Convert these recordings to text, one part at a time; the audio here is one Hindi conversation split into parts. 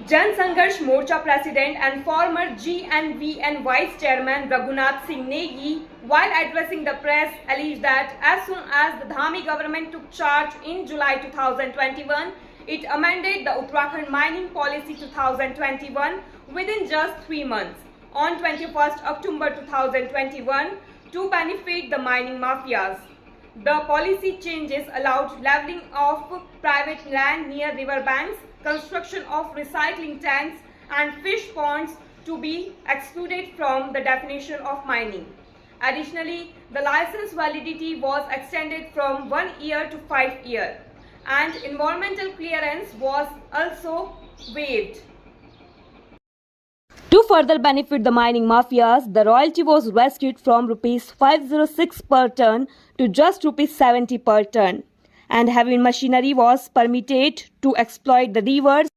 Jan Sangharsh Morcha President and former GNVN Vice Chairman Raghunath Singh Negi, while addressing the press, alleged that as soon as the Dhami government took charge in July 2021, it amended the Uttarakhand Mining Policy 2021 within just 3 months, on 21st October 2021, to benefit the mining mafias. The policy changes allowed levelling of private land near river banks, construction of recycling tanks and fish ponds to be excluded from the definition of mining. Additionally, the license validity was extended from 1 year to 5 years, and environmental clearance was also waived. To further benefit the mining mafias, the royalty was rescued from Rs 506 per ton to just Rs 70 per ton, and heavy machinery was permitted to exploit the rivers,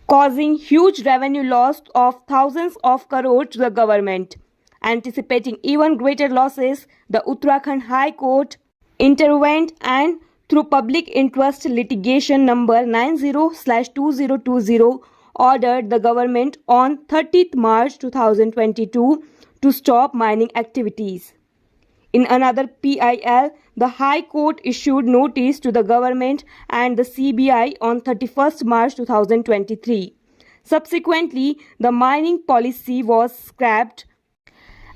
causing huge revenue loss of thousands of crores to the government. Anticipating even greater losses, the Uttarakhand High Court intervened and through public interest litigation number 90/2020 ordered the government on 30th March 2022 to stop mining activities. In another PIL, the High Court issued notice to the government and the CBI on 31st March 2023. Subsequently, the mining policy was scrapped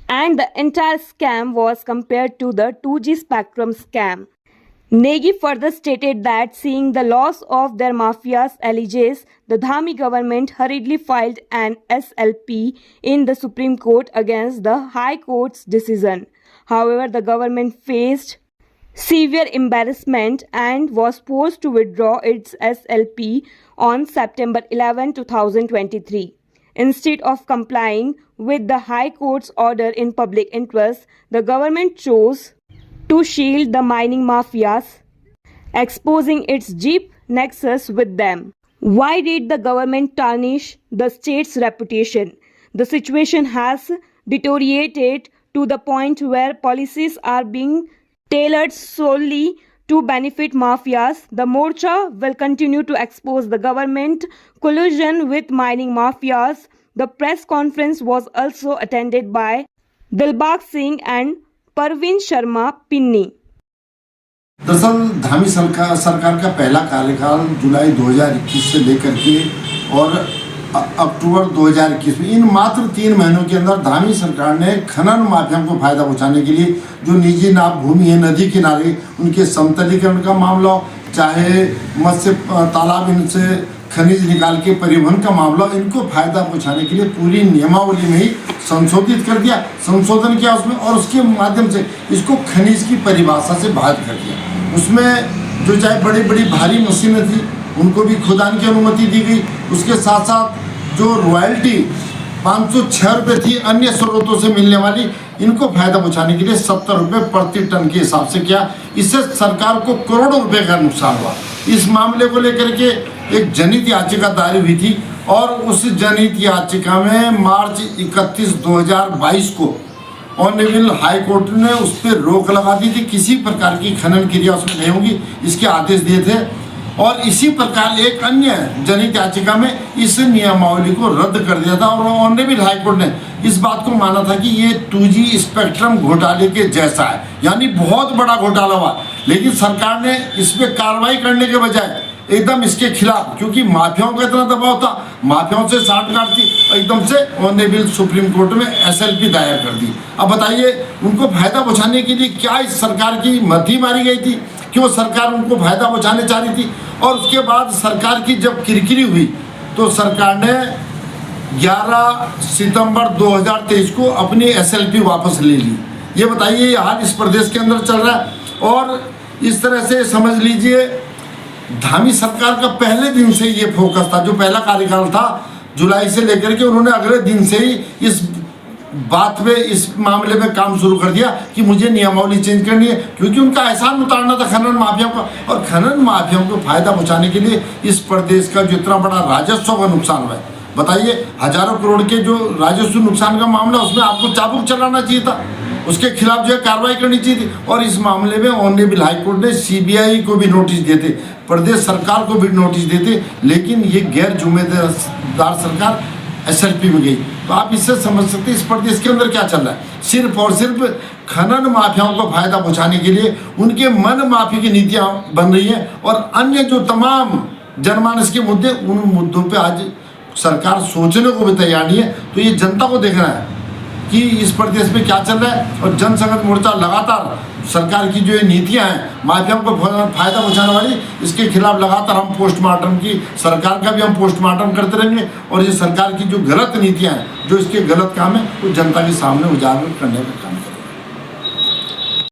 and the entire scam was compared to the 2G spectrum scam. Negi further stated that seeing the loss of their mafias alleges, the Dhami government hurriedly filed an SLP in the Supreme Court against the High Court's decision. However, the government faced severe embarrassment and was forced to withdraw its SLP on September 11, 2023. Instead of complying with the High Court's order in public interest, the government chose to shield the mining mafias, exposing its deep nexus with them. Why did the government tarnish the state's reputation? The situation has deteriorated to the point where policies are being tailored solely to benefit mafias. The Morcha will continue to expose the government collusion with mining mafias. The press conference was also attended by Dilbag Singh and Parveen Sharma पिन्नी। दरअसल धामी सरकार का पहला कार्यकाल जुलाई 2021 से लेकर के और अक्टूबर 2021 में इन मात्र 3 महीनों के अंदर धामी सरकार ने खनन माफिया को फायदा पहुंचाने के लिए जो निजी नाप भूमि है नदी किनारे उनके समतलीकरण का मामला, चाहे मत्स्य तालाब इनसे खनिज निकाल के परिवहन का मामला, इनको फायदा पहुंचाने के लिए पूरी नियमावली में ही संशोधित कर दिया, संशोधन किया उसमें, और उसके माध्यम से इसको खनिज की परिभाषा से बाहर कर दिया। उसमें जो चाहे बड़ी बड़ी भारी मशीनें थी उनको भी खुदान की अनुमति दी गई। उसके साथ साथ जो रॉयल्टी 506 रुपये थी अन्य स्रोतों से मिलने वाली, इनको फायदा पहुँचाने के लिए 70 रुपये प्रति टन के हिसाब से किया। इससे सरकार को करोड़ों रुपये का नुकसान हुआ। इस मामले को लेकर के एक जनहित याचिका दायर हुई थी और उस जनहित याचिका में मार्च 31, 2022 को ऑनरेबल हाई कोर्ट ने उस पर रोक लगा दी थी। किसी प्रकार की खनन क्रिया उसमें नहीं होगी, इसके आदेश दिए थे। और इसी प्रकार एक अन्य जनहित याचिका में इस नियमावली को रद्द कर दिया था और ऑनरेबल हाई कोर्ट ने इस बात को माना था कि ये 2G स्पेक्ट्रम घोटाले के जैसा है, यानी बहुत बड़ा घोटाला हुआ। लेकिन सरकार ने इस पर कार्रवाई करने के बजाय एकदम इसके खिलाफ, क्योंकि माफियाओं का इतना दबाव था, माफियाओं से साठ गांठ थी, एकदम से ऑनरेबल सुप्रीम कोर्ट में SLP दायर कर दी। अब बताइए उनको फायदा पहुंचाने के लिए क्या इस सरकार की मती मारी गई थी? क्यों सरकार उनको फायदा पहुंचाने चाह रही थी? और उसके बाद सरकार की जब किरकिरी हुई तो सरकार ने 11 सितंबर 2023 को अपनी SLP वापस ले ली। ये बताइए ये हाल इस प्रदेश के अंदर चल रहा है। और इस तरह से समझ लीजिए धामी सरकार का पहले दिन से ये फोकस था, जो पहला कार्यकाल था जुलाई से लेकर के उन्होंने अगले दिन से ही इस बात पे इस मामले में काम शुरू कर दिया कि मुझे नियमावली चेंज करनी है, क्योंकि उनका एहसान उतारना था खनन माफियाओं का। और खनन माफियाओं को फायदा पहुंचाने के लिए इस प्रदेश का जो इतना बड़ा राजस्व का नुकसान हुआ है, बताइए हजारों करोड़ के जो राजस्व नुकसान का मामला, उसमें आपको चाबुक चलाना चाहिए था। उसके खिलाफ जो है कार्रवाई करनी चाहिए थी। और इस मामले में ऑनरेबल हाई कोर्ट ने सीबीआई को भी नोटिस देते, प्रदेश सरकार को भी नोटिस देते, लेकिन ये गैर जिम्मेदार सरकार एसएलपी में गई। तो आप इससे समझ सकते हैं इस प्रदेश के अंदर क्या चल रहा है। सिर्फ और सिर्फ खनन माफियाओं को फायदा पहुंचाने के लिए उनके मन माफी की नीतियां बन रही हैं, और अन्य जो तमाम जनमानस के मुद्दे, उन मुद्दों पे आज सरकार सोचने को भी तैयार नहीं है। तो ये जनता को देखना है कि इस प्रदेश में क्या चल रहा है। और जनसंघर्ष मोर्चा लगातार सरकार की जो ये नीतियां हैं माफियाओं को फायदा पहुंचाने वाली, इसके खिलाफ लगातार हम पोस्टमार्टम की, सरकार का भी हम पोस्टमार्टम करते रहेंगे। और ये सरकार की जो गलत नीतियां हैं, जो इसके गलत काम है, वो जनता के सामने उजागर करने का काम है।